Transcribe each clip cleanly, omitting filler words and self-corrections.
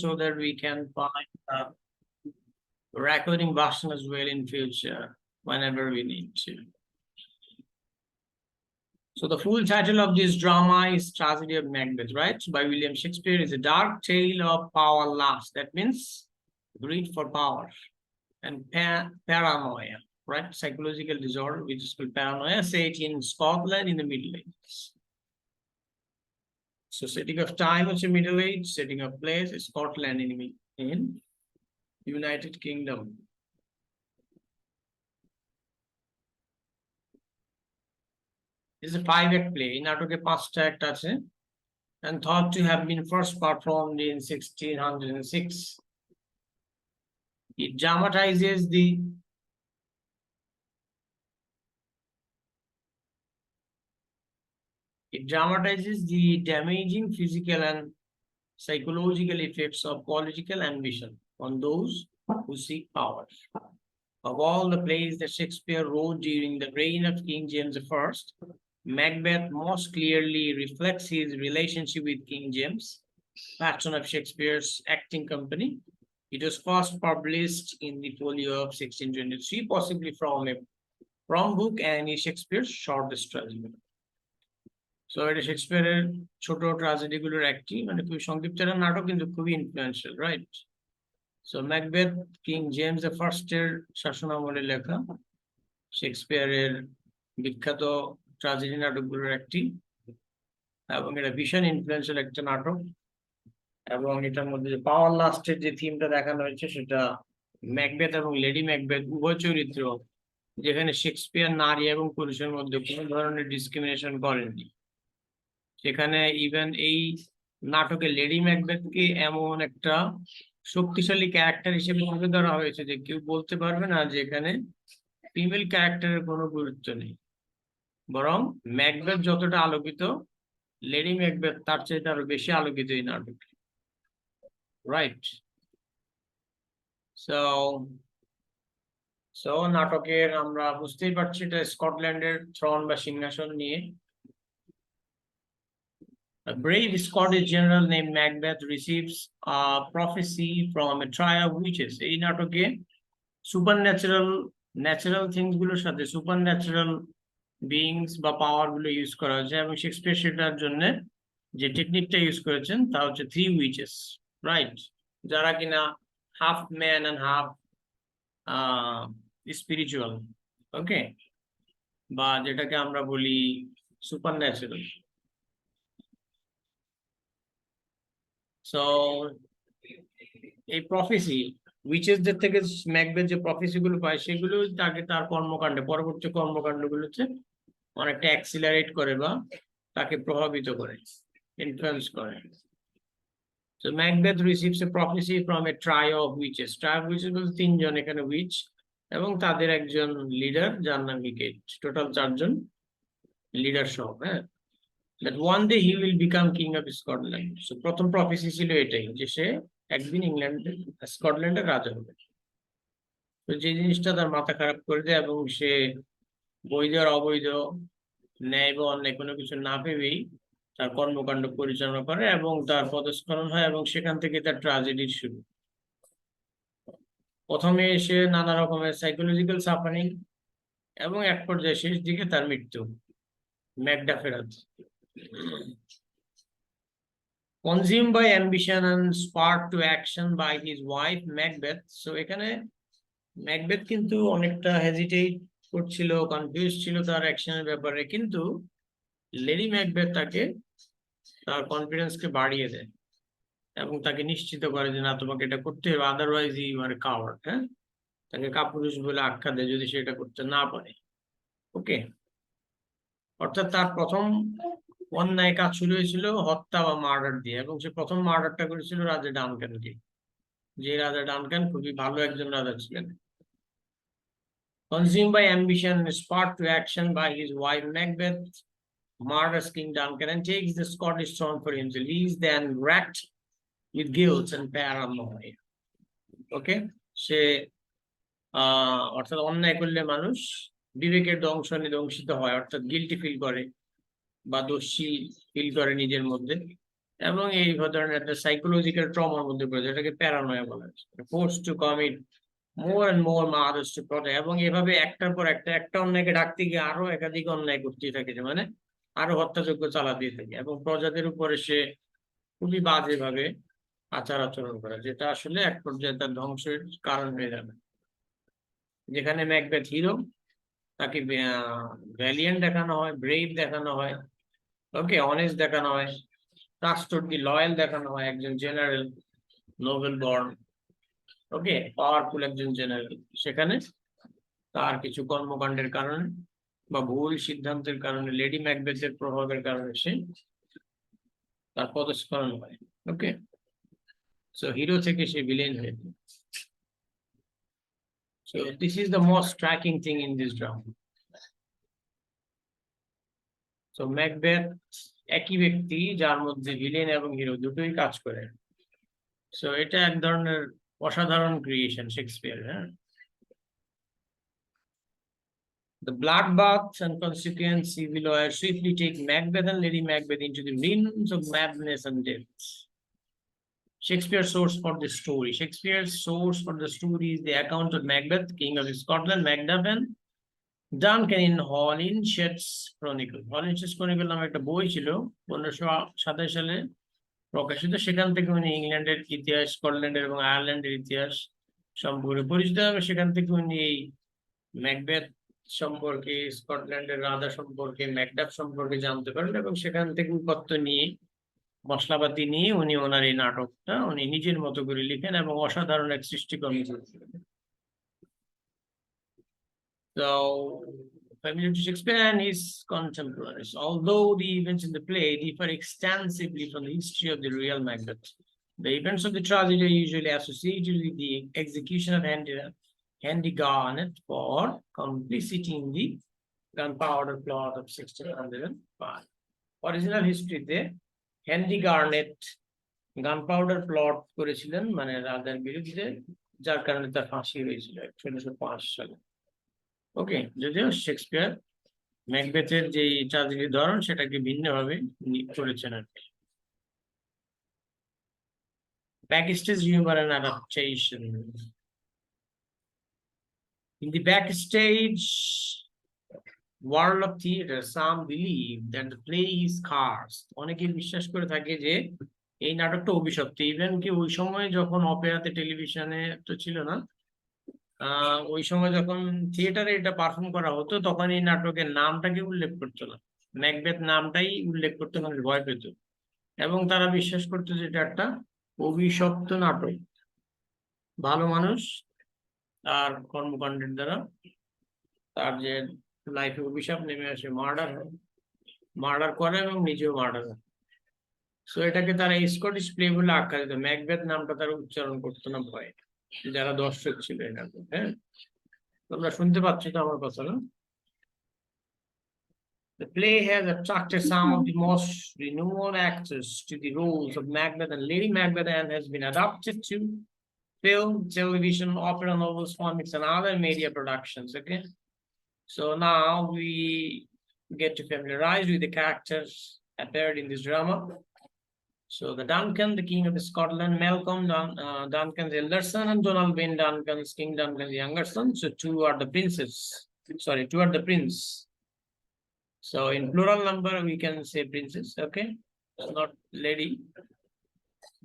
so that we can find a recording version as well in future whenever we need to. So the full title of this drama is Tragedy of Macbeth, right? By William Shakespeare. Is a dark tale of power lust. That means greed for power and paranoia, right? Psychological disorder, which is called paranoia, set in Scotland in the Middle Ages. So setting of time is Middle Age, setting of place is Scotland in United Kingdom. It's a 5-act play. In নাটকে 5টা act আছে, and thought to have been first performed in 1606. It dramatizes the damaging physical and psychological effects of political ambition on those who seek power. Of all the plays that Shakespeare wrote during the reign of King James I, Macbeth most clearly reflects his relationship with King James, patron of Shakespeare's acting company. It was first published in the folio of 1623, possibly from book and is Shakespeare's shortest tragedy. So it is Shakespeare's ছোট tragedy গুলোর একটি, মানে খুবই সংক্ষিপ্ত নাটক কিন্তু খুবই influential, right? So Macbeth King James the First এর শাসনামলে লেখা শেক্সপিয়ারের বিখ্যাত ট্র্যাজেডি নাটকগুলোর একটি, এবং এটা ভীষণ ইনফ্লুয়েন্সিয়াল একটা নাটক। এবং এটার মধ্যে যে পাওয়ার লাস্টের যে থিমটা দেখানো হয়েছে সেটা ম্যাকবেথ এবং লেডি ম্যাকবেথ উভয় চরিত্র, যেখানে শেক্সপিয়ার নারী এবং পুরুষের মধ্যে কোনো ধরনের ডিসক্রিমিনেশন করেননি। সেখানে ইভেন এই নাটকে লেডি ম্যাকবেথকে এমন একটা শক্তিশালী ক্যারেক্টার হিসেবে তুলে ধরা হয়েছে যে কেউ বলতে পারবে না যে এখানে ফিমেল ক্যারেক্টারের কোনো গুরুত্ব নেই, বরং ম্যাকবেথ যতটা আলোকিত, লেডি ম্যাকবেথ তার চাইতে আরো বেশি আলোকিত এই নাটকে, রাইট? সো নাটকের আমরা বুঝতেই পারছি এটা স্কটল্যান্ডের থ্রন বা সিংহাসন নিয়ে। A brave Scottish general named Macbeth receives a prophecy from a trio of witches. এই নাটকে ন্যাচারাল থিংস গুলোর সাথে সুপারন্যাচারাল বিইংস বা পাওয়ার গুলো ইউজ করা হয়েছে, এবং শেক্সপিয়ার সেটার জন্য যে টেকনিকটা ইউজ করেছেন তা হচ্ছে 3 witches, রাইট? যারা কিনা half man and half spiritual, okay, বা যেটাকে আমরা বলি সুপারন্যাচারাল। সো এই প্রফেসি উইচেসদের থেকে ম্যাকবেথ যে প্রফেসি গুলো পায় সেগুলো তাকে তার কর্মকাণ্ডে, পরবর্তী কর্মকাণ্ডগুলোতে অনেকটা অ্যাক্সিলারেট করে বা তাকে প্রভাবিত করে, ইনফ্লুয়েন্স করে। So Macbeth receives a prophecy from a trio of witches. Trio of witches বলতে 3 জন এখানে উইচ এবং তাদের একজন লিডার যার নাম হিকেট, টোটাল 4 জন লিডার সহ, হ্যাঁ, that one day he will become king of Scotland. So প্রথম প্রফেসি ছিল এটাই যে সে একদিন স্কটল্যান্ডের রাজা হবে। তো যে জিনিসটা তার মাথা খারাপ করে দেয় এবং সে বৈধ আর অবৈধ, ন্যায় বা অন্যায় কোনো কিছু না ভেবেই তার কর্মকাণ্ড পরিচালনা করে এবং তার পদস্খলন হয়, এবং সেখান থেকে তার ট্র্যাজেডির শুরু। প্রথমে সে নানা রকমের সাইকোলজিক্যাল সাফারিং এবং এক পর্যায়ে শেষ দিকে তার মৃত্যু ম্যাকডাফের হাতে। Consumed by ambition and sparked to action by his wife Macbeth. So এখানে ম্যাকবেথ কিন্তু অনেকটা হেজিটেট করছিল, কনফিউজ ছিল তার অ্যাকশনের ব্যাপারে, কিন্তু লেডি ম্যাকবেথ তাকে তার কনফিডেন্সকে বাড়িয়ে দেয় এবং তাকে নিশ্চিত করে যে না, তোমাকে এটা করতে হবে, আদারওয়াইজ ইউ আর কাওয়ার্ড, হ্যাঁ, তাকে কাপুরুষ বলে আখ্যা দেয় যদি সে এটা করতে না পারে, ওকে। অর্থাৎ তার প্রথম অন্যায় কাজ শুরু হয়েছিল হত্যা বা মার্ডার দিয়ে, এবং সে প্রথম মার্ডারটা করেছিল রাজা ডানকানকে, যে রাজা ডানকান খুবই ভালো একজন রাজা ছিলেন। Consumed by ambition and sparked to action by his wife Macbeth, murders King Duncan and takes the Scottish throne for himself. He is then racked with guilt and paranoia. Okay, সে অর্থাৎ অন্যায় করলে মানুষ বিবেকের দংশিত হয়, অর্থাৎ গিল্টি ফিল করে বা দোষী ফিল করে নিজের মধ্যে, এবং এই ধরনের একটা সাইকোলজিক্যাল ট্রমার মধ্যে পড়ে যায়, এটাকে প্যারানয়া বলা হয়, force to commit more and more mothers to protect, এবং এভাবে একটার পর একটা অন্যায়কে ঢাকতে গিয়ে আরো একাধিক অন্যায় করতেই থাকে, যে মানে আরো হত্যাযজ্ঞ চালাতেই থাকে, এবং প্রজাদের উপরে সে খুবই বাজে ভাবে আচার আচরণ করে, যেটা আসলে এক পর্যায়ে তার ধ্বংসের কারণ হয়ে যাবে। যেখানে ম্যাকবেথ হিরো, তাকে ভ্যালিয়েন্ট দেখানো হয়, ব্রেভ দেখানো হয়, ওকে, অনেস্ট দেখানো হয়, ট্রাস্টওয়ার্দি লয়াল দেখানো হয়, একজন জেনারেল, নোবেল বর্ন, ওকে, পাওয়ারফুল একজন জেনারেল। সেখানে তার কিছু কর্মকাণ্ডের কারণে বা ভুল সিদ্ধান্তের কারণে, লেডি ম্যাকবেথের প্রভাবের কারণে সে তার পদস্খলন হয়। ওকে, সো হিরো থেকে সে ভিলেন হয়ে যায়। So this is the most striking thing in this drama. So Macbeth একই ব্যক্তি, যার মধ্যে ভিলেন এবং হিরো দুটোই কাজ করে। সো এটা এক ধরনের অসাধারণ ক্রিয়েশন শেক্সপিয়ার, হ্যাঁ। The bloodbath and consequent civil war swiftly take Macbeth and Lady Macbeth into the realms of madness and death. Shakespeare's source for the story. Shakespeare's source for the story is the account of Macbeth, King of Scotland, Macbeth, and Duncan in Holinshed's Chronicle. Holinshed's Chronicle নামে একটা বই ছিল 1527 সালে প্রকাশিত। সেখান থেকে উনি ইংল্যান্ডের ইতিহাস, স্কটল্যান্ডের এবং আয়ারল্যান্ডের ইতিহাস সম্পর্কে পরিচিত হবে। সেখান থেকে উনি এই ম্যাকবেথ সম্পর্কে, স্কটল্যান্ডের রাজা সম্পর্কে, ম্যাকডাফ সম্পর্কে জানতে পারেন, এবং সেখান থেকে উপত্য নিয়ে, মশলাপাতি নিয়ে উনি ওনার এই নাটকটা উনি নিজের মতো করে লিখেন এবং অসাধারণ এক সৃষ্টিকর্ম করেছিলেন। So, familiar to Shakespeare and his contemporaries, although the events in the play differ extensively from the history of the real Macbeth. The events of the tragedy are usually associated with the execution of Henry Garnet for complicity in the gunpowder plot of 1605. Original history there, Henry garnet gunpowder plot করেছিলেন, মানে রাজার বিরুদ্ধে, যার কারণে তার ফাঁসি হয়েছিল 1605 সালে। ওকে, যদিও শেক্সপিয়ার ম্যাকবেথের যে ট্র্যাজেডির ধরন সেটাকে ভিন্নভাবে করেছেন আর কি। Backstage humor and adaptation. In the backstage world of theater, some believe that the play is cursed. অনেকে বিশ্বাস করে থাকে যে এই নাটকটা অভিশপ্ত। ইভেন কি ওই সময় যখন অপেরাতে, টেলিভিশনে তো ছিল না, ওই সময় যখন থিয়েটারে এটা পারফর্ম করা হতো, তখন এই নাটকের নামটাকে উল্লেখ করতো না, ম্যাকবেথ নামটাই উল্লেখ করতো, মানে ভয় পেত, এবং তারা বিশ্বাস করতো যে এটা একটা অভিশপ্ত নাটক। ভালো মানুষ তার কর্মকাণ্ডের দ্বারা তার যে লাইফে অভিশাপ নেমে আসে, মার্ডার করে এবং নিজেও মার্ডার হয়। সো এটাকে তারা স্কটিশ প্লে বলে আখ্যা দিত। ম্যাকবেথ নামটা তারা উচ্চারণ করতো না ভয়ে, যারা দর্শক ছিল এই নাটক। হ্যাঁ, তোমরা শুনতে পাচ্ছ তো আমার কথা না? The play has attracted some of the most renowned actors to the roles of Macbeth and Lady Macbeth, and has been adapted to film, television, opera, novels, comics, and other media productions. Okay, so now we get to familiarize with the characters appeared in this drama. So the Duncan, the King of Scotland, Malcolm Duncan's elder son, and Donald Wayne Duncan's King Duncan's younger son. So two are the prince. So in plural number we can say princess, okay? So not lady,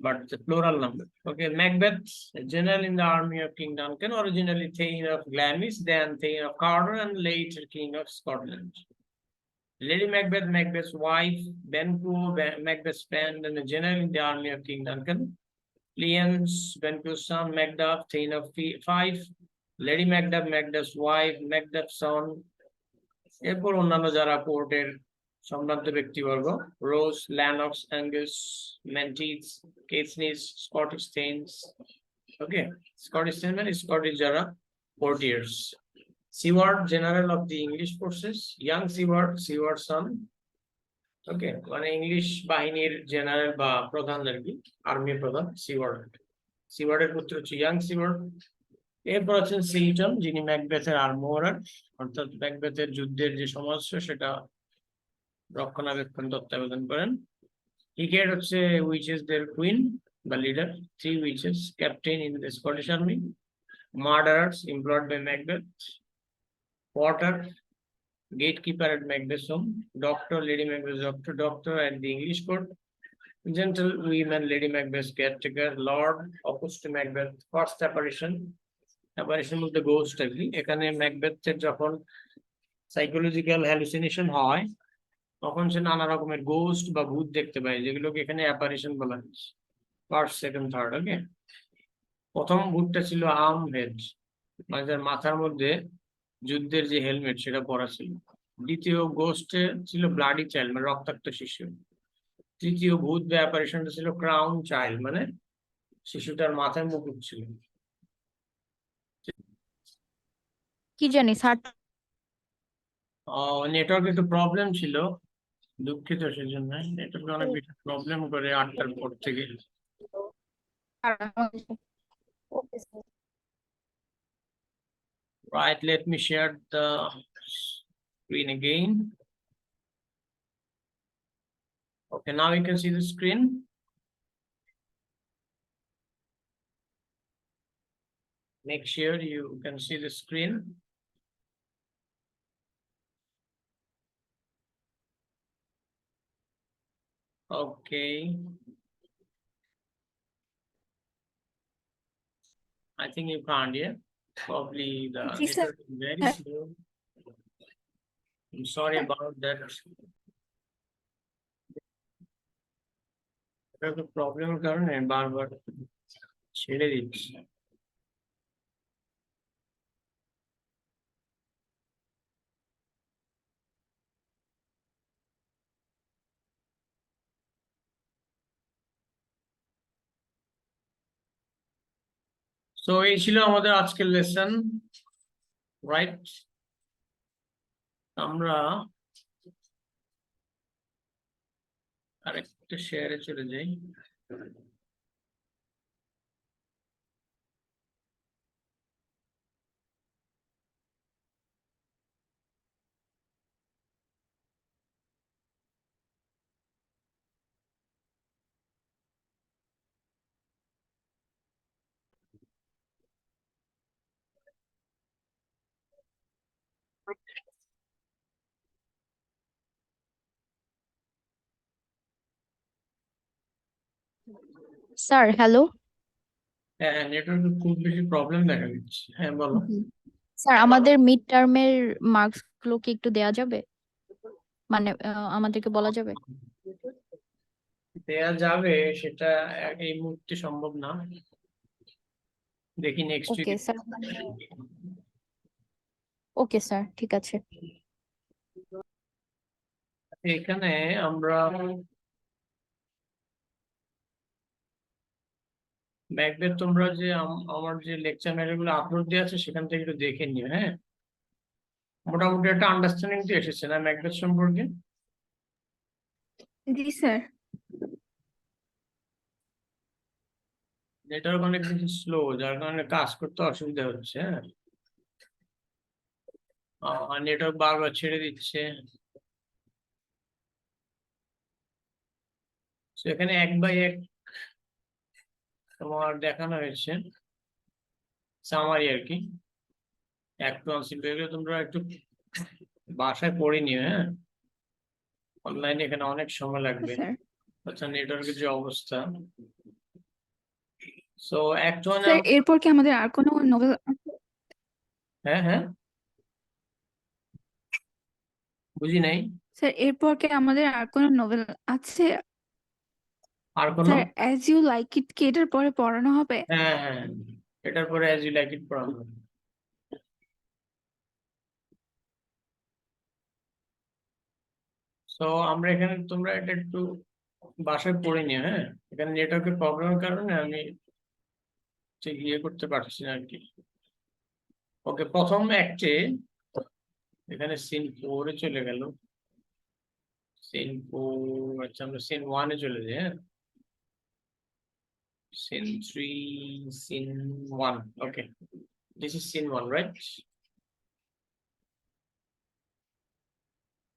but the plural number. Okay, Macbeth, a general in the army of King Duncan, originally Thane of Glamis, then Thane of Cawdor, and later King of Scotland. Lady Macbeth, Macbeth's wife, Banquo, Macbeth's friend, and a general in the army of King Duncan. Lians, Banquo's son, Macduff, Thane of Fife. Lady Macduff, Macduff's wife, Macduff's son. এরপর অন্যান্য যারা কোর্টের সম্ভ্রান্ত ব্যক্তিবর্গ, Ross, Lennox, Angus, Menteith, Caithness, Scottish thanes. Okay, Scottish thanes মানে Scottish যারা courtiers. Siward, general of the English forces, young Siward son. Okay, মানে English বাহিনীর জেনারেল বা প্রধান আর কি, আর্মি প্রধান সিওয়ার্ডের পুত্র হচ্ছে ইয়াং সিওয়ার্ড। এরপর আছেন সেইটন, যিনি ম্যাকবেথের আর্মোরার, অর্থাৎ ম্যাকবেথের যুদ্ধের যে সমস্যা সেটা রক্ষণাবেক্ষণ তত্ত্বাবধান করেন। Cricket হচ্ছে witches their queen, the leader, 3 witches, captain in the Scottish army, murderers employed by Macbeth, Potter, gatekeeper at Macbeth's home, doctor, Lady Macbeth's doctor at the English court, gentlewoman, Lady Macbeth's caretaker, lord, opposed to Macbeth, first apparition বলতে ghost আর কি। এখানে ম্যাকবেথের যখন psychological hallucination হয় তখন সে নানা রকমের ghost বা ভূত দেখতে পায়, যেগুলোকে এখানে অ্যাপারিশন বলা হচ্ছে। First, second, third. ওকে, প্রথম ভূতটা ছিল আর্ম হেড, মানে তার মাথার মধ্যে যুদ্ধের যে হেলমেট সেটা পরা ছিল। দ্বিতীয় গোস্টে ছিল ব্লাডি চাইল্ড, মানে রক্তাক্ত শিশু। তৃতীয় ভূত বা অ্যাপারিশনটা ছিল ক্রাউন চাইল্ড, মানে শিশুটার মাথায় মুকুট ছিল। কি জানি স্যার। নেটওয়ার্ক একটু প্রবলেম ছিল, দুঃখিত সেজন্য। নেটওয়ার্ক অনেক বেশি প্রবলেম করে 8টার পর থেকে। Right, let me share the screen again. Okay, now you can see the screen. Make sure you can see the screen. Okay. I think you can't, yeah? Probably the network is very slow. I'm sorry about that. প্রবলেমের কারণে বারবার ছেড়ে দিচ্ছি। So এই ছিল আমাদের আজকের lesson, right? আমরা আরেকটা শেয়ারে চলে যাই। Sir hello. হ্যাঁ, নেটওয়ার্কে খুব বেশি প্রবলেম দেখা দিচ্ছে। হ্যাঁ, বলো। স্যার আমাদের মিড টার্মের মার্কস গুলো কি একটু দেয়া যাবে, মানে আমাদেরকে বলা যাবে? দেয়া যাবে, সেটা এই মুহূর্তে সম্ভব না। দেখি next okay week. Sir. Okay sir, ঠিক আছে। এখানে আমরা ম্যাকবেথ, তোমরা যে আমার যে লেকচার ম্যাটেরিয়াল আপলোড দেওয়া আছে সেখান থেকে একটু দেখে নিও। হ্যাঁ, মোটামুটি একটা আন্ডারস্ট্যান্ডিং তো এসেছে না ম্যাকবেথ সম্পর্কে? জি স্যার। নেটওয়ার্ক অনেক বেশি স্লো, যার কারণে কাজ করতে অসুবিধা হচ্ছে। হ্যাঁ, নেটওয়ার্ক বারবার ছেড়ে দিচ্ছে। এখানে 1 বাই 1 তোমার দেখানো হয়েছে, সামারি আর কি। একটু আনসিম্পল, তোমরা একটু বাসায় পড়ে নিও। হ্যাঁ, অনলাইনে এখানে অনেক সময় লাগবে। স্যার আচ্ছা, নেটওয়ার্কের যে অবস্থা। সো একজন, স্যার এরপর কি আমাদের আর কোনো নোবেল? হ্যাঁ হ্যাঁ, বুঝি নাই। স্যার এরপর কি আমাদের আর কোনো নোবেল আছে? আর কোনো? Sir as you like it কি এটার পরে পড়ানো হবে? হ্যাঁ হ্যাঁ, এটার পরে অ্যাজ ইউ লাইক ইট পড়ানো হবে। সো আমরা এখানে, তোমরা এটা একটু বাসায় পড়ে নিও। হ্যাঁ, এখানে নেটওয়ার্কের প্রবলেমের কারণে আমি ঠিক ইয়ে করতে পারছি না আর কি। ওকে, প্রথম অ্যাক্টে এখানে সিন 4-এ চলে গেল। সিন 4, আচ্ছা আমরা সিন 1-এ চলে যাই। হ্যাঁ, scene 3, scene 1। Okay, this is scene 1, right?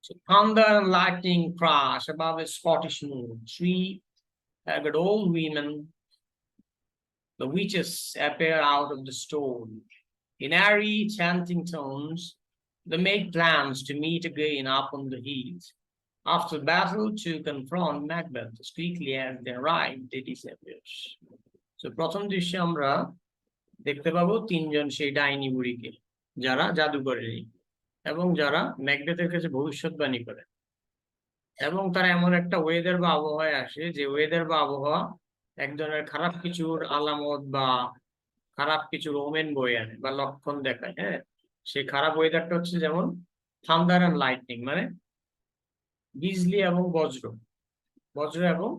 So thunder and lightning crash above a Scottish moon. Three haggard old women, the witches, appear out of the storm. In airy, chanting tones, they make plans to meet again up on the heath. After battle to confront Macbeth, as quickly as they arrive, they disappear. So প্রথম দৃশ্যে আমরা দেখতে পাবো তিনজন সেই ডাইনি বুড়িকে, যারা জাদুকরেনি এবং যারা ম্যাকবেথের কাছে ভবিষ্যৎবাণী করে। এবং তারা এমন একটা ওয়েদার বা আবহাওয়ায় আসে, যে ওয়েদার বা আবহাওয়া এক ধরনের খারাপ কিছুর আলামত বা খারাপ কিছুর ওমেন বয়ে আনে বা লক্ষণ দেখায়। হ্যাঁ, সেই খারাপ ওয়েদারটা হচ্ছে যেমন থান্ডার এন্ড লাইটনিং, মানে বিজলি এবং বজ্র, বজ্র এবং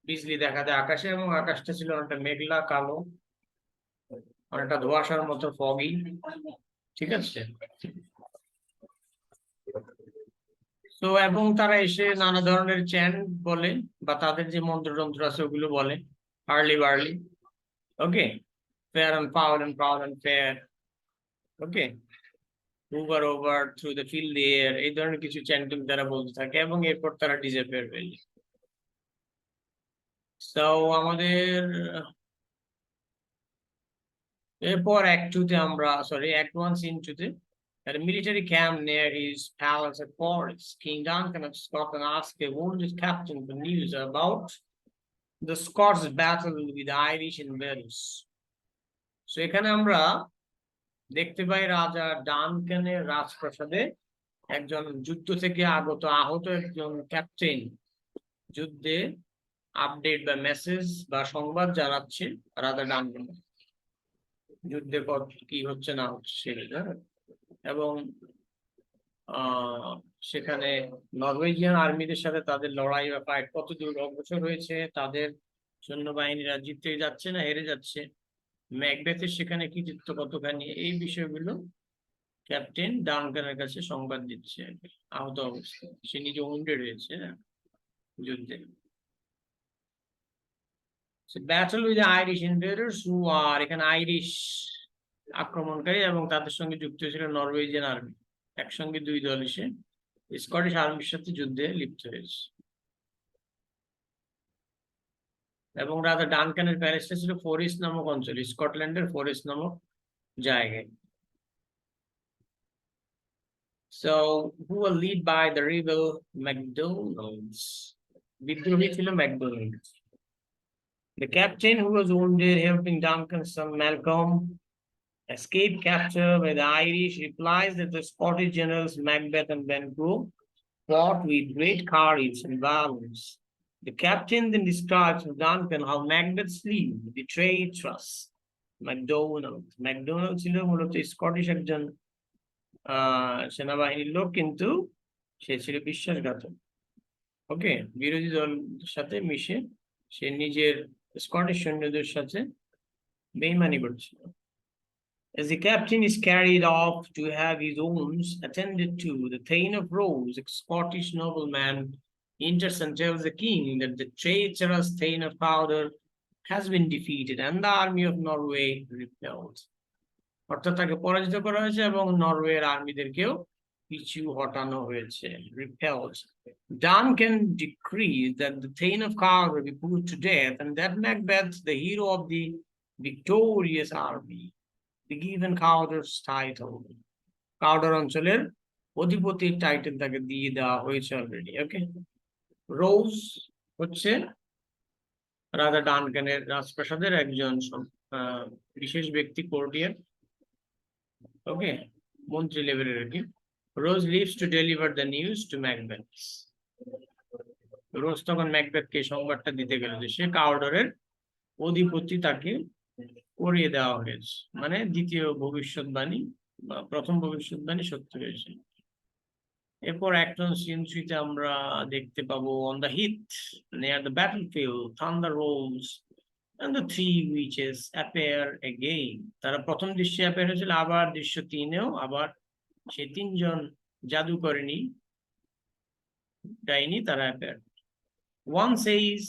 বিজলি দেখা দেয় আকাশে, এবং আকাশটা ছিল অনেকটা মেঘলা কালো, অনেকটা ধোঁয়াশার মতো ফগি। ঠিক আছে, তো এবং তারা এসে নানা ধরনের চ্যান্ট বলে বা তাদের যে মন্ত্রতন্ত্র আছে ওগুলো বলে, hurly burly, okay, fair and foul and foul and fair, okay, over over through the field air, এই ধরনের কিছু চ্যান্টিং তারা বলতে থাকে এবং এরপর তারা ডিসঅ্যাপিয়ার হয়ে যায়। তো আমাদের এরপর অ্যাক্ট টুতে আমরা, সরি অ্যাক্ট ওয়ান সিন টুতে, at a military camp near his palace at Paris, King Duncan of Scotland asked a wounded captain for news about the Scots battle with the Irish invaders. So এখানে আমরা দেখতে পাই রাজা ডানকানের রাজপ্রাসাদে একজন যুদ্ধ থেকে আগত আহত একজন ক্যাপ্টেন যুদ্ধে আপডেট বা মেসেজ বা সংবাদ জানাচ্ছে রাজা ডানকান, যুদ্ধে কি হচ্ছে না হচ্ছে। এবং সেখানে নরওয়েজিয়ান আর্মিদের সাথে তাদের লড়াই বা ফাইট কত দূর অগ্রসর হয়েছে, তাদের সৈন্যবাহিনীরা জিতে যাচ্ছে না হেরে যাচ্ছে, ম্যাকবেথের সেখানে কৃতিত্ব কতখানি, এই বিষয়গুলো ক্যাপ্টেন ডানকানের কাছে সংবাদ দিচ্ছে আহত অবস্থায়। সে নিজে উন্ডেড হয়েছে যুদ্ধে। ব্যাটল উইথ আইরিশ ইনভেডার্স হু আর, এখানে আইরিশ আক্রমণকারী এবং তাদের সঙ্গে যুক্ত হয়েছিল নরওয়েজিয়ান আর্মি, একসঙ্গে দুই দল এসে স্কটিশ আর্মির সাথে যুদ্ধে লিপ্ত হয়েছে। এবং রাজা ডানকানের প্যালেসটা ছিল ফরেস্ট নামক অঞ্চল, স্কটল্যান্ডের ফরেস্ট নামক জায়গায়। So who were led by the rebel MacDonalds? বিদ্রোহী ছিল McDonald. The captain who was wounded helping Duncan's son Malcolm escape capture by the Irish replies that the Scottish generals Macbeth and Banquo fought with great courage and violence. The captain then describes to Duncan how Macbeth slew betrayed trust. MacDonald ছিল মূলত Scottish একজন সেনাবাহিনীর লোক, কিন্তু সে ছিল বিশ্বাসঘাতক। ওকে, বিরোধী দলের সাথে মিশে সে নিজের স্কটিশ সৈন্যদের সাথে বেইমানি করছিল। As the captain is carried off to have his wounds attended to, the Thane of Rose, a Scottish nobleman, enters and tells the king that the traitorous Thane of Powder has been defeated and the army of Norway repelled. অর্থাৎ তাকে পরাজিত করা হয়েছে এবং নরওয়ের আর্মিদেরকেও পিছু হটানো হয়েছে, repelled. Duncan decrees that the Thane of Cawdor be put to death and that Macbeth, the hero of the victorious army, be given Cawdor's title. Cawdor অঞ্চলের অধিপতির টাইটেল তাকে দিয়ে দেওয়া হয়েছে অলরেডি। ওকে, রোজ হচ্ছে রাজা ডানকানের রাজপ্রাসাদের একজন বিশেষ ব্যক্তি, কোর্টিয়ার, ওকে, মন্ত্রী লেভেলের আর কি। Ross leaves to deliver the news to Macbeth. Ross তখন ম্যাকবেথকে সংবাদটা দিতে গেল যে সে কাউডরের অধিপতি, তাকে করিয়ে দেওয়া হয়েছে, মানে দ্বিতীয় ভবিষ্যৎবাণী বা প্রথম ভবিষ্যৎবাণী সত্য হয়েছে। এরপর অ্যাক্টন সিন থ্রিতে আমরা দেখতে পাবো on the heath near the battlefield thunder rolls and the three witches appear again. তারা প্রথম দৃশ্যে অ্যাপিয়ার হয়েছিল, আবার দৃশ্য তিনেও আবার সেই তিনজন জাদুকরিনী ডাইনি তারা appear. One says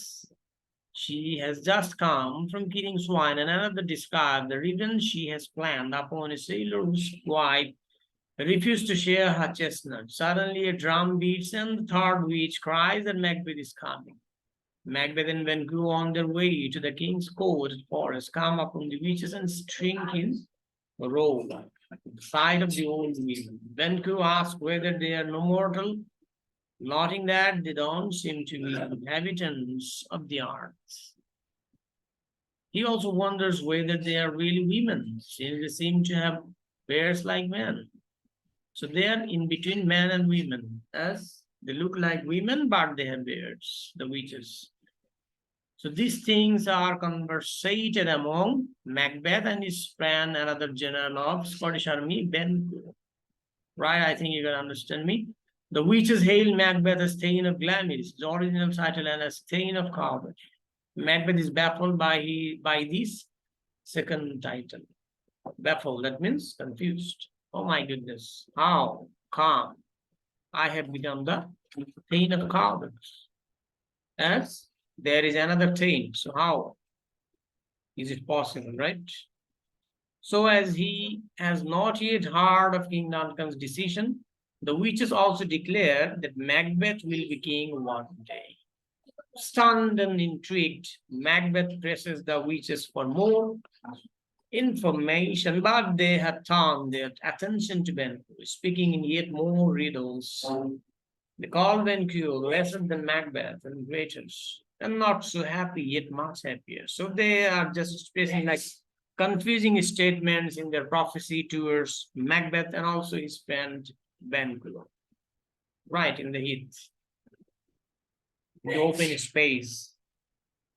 she has just come from killing swine, and another describes the revenge she has planned upon a sailor whose wife refused to share her chestnut. Suddenly a drum beats and the third witch cries that Macbeth is coming. Macbeth and Banquo on their way to the king's court forest come upon the witches and string in a row at the side of the old women. Banquo asks whether they are no mortal, noting that they don't seem to be inhabitants of the earth. He also wonders whether they are really women, since they seem to have beards like men. So they are in between men and women, as they look like women, but they have beards, the witches. So these things are conversated among Macbeth and his friend, another general of Scottish army, Banquo. Right, I think you can understand me. The witches hail Macbeth as Thane of Glamis, his original title, and as Thane of Carthage. Macbeth is baffled by this second title. Baffled, that means confused. Oh my goodness, how come I have become the Thane of Carthage? As there is another Thane, so how is it possible, right? So as he has not yet heard of King Duncan's decision, the witches also declare that Macbeth will be king one day. Stunned and intrigued, Macbeth presses the witches for more information, but they have turned their attention to Banquo, speaking in yet more riddles. They call Banquo lesser than Macbeth and greater, and not so happy, yet much happier. So they are just expressing like confusing statements in their prophecy towards Macbeth and also his friend Banquo. Right in the heat, the open space.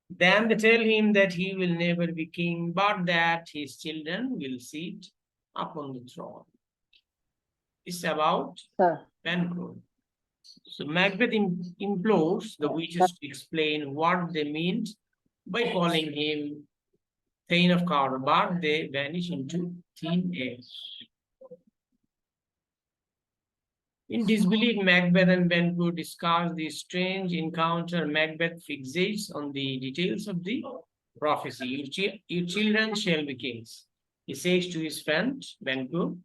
Then they tell him that he will never be king, but that his children will sit upon the throne. It's about Banquo. So Macbeth implores the witches to explain what they meant by calling him Thane of Carthage, but they vanish into thin air. In disbelief, Macbeth and Banquo discuss the strange encounter. Macbeth fixates on the details of the prophecy. Your children shall be kings, he says to his friend Banquo,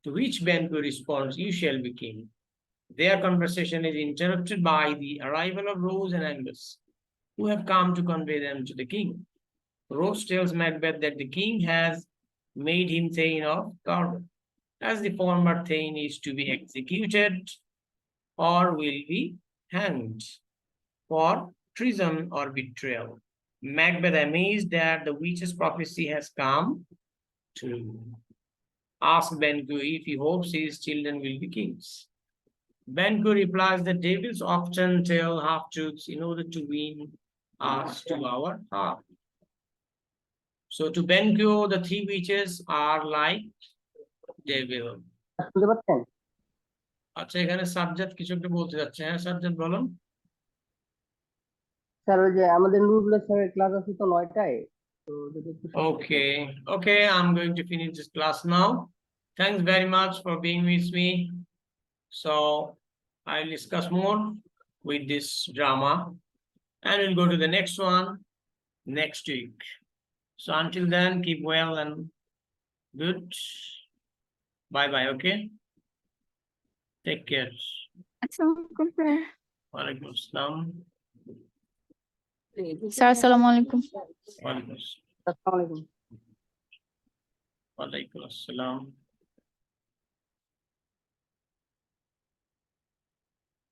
to which Banquo responds, you shall be king. Their conversation is interrupted by the arrival of Rose and Angus, who have come to convey them to the king. Rose tells Macbeth that the king has made him Thane of Carthage, as the former Thane is to be executed or will be hanged for treason or betrayal. Macbeth, amazed that the witch's prophecy has come true, asks Banquo if he hopes his children will be kings. Banquo replies that devils often tell half-truths in order to win us to our heart. So to Banquo, the three witches are like devil. আচ্ছা এখানে subject কিছু একটা বলতে যাচ্ছে হ্যাঁ subject বলুন sir ওই যে আমাদের নুরুল স্যারের ক্লাস আছে তো 9টায় তো যদি okay I'm going to finish this class now. Thanks very much for being with me. So I'll discuss more with this drama and we'll go to the next one next week. So until then, keep well and good. Bye, okay? Take care. Walaikum assalam. Sir আসসালামু আলাইকুম Walaikum assalam. আসসালামু আলাইকুম Walaikum assalam.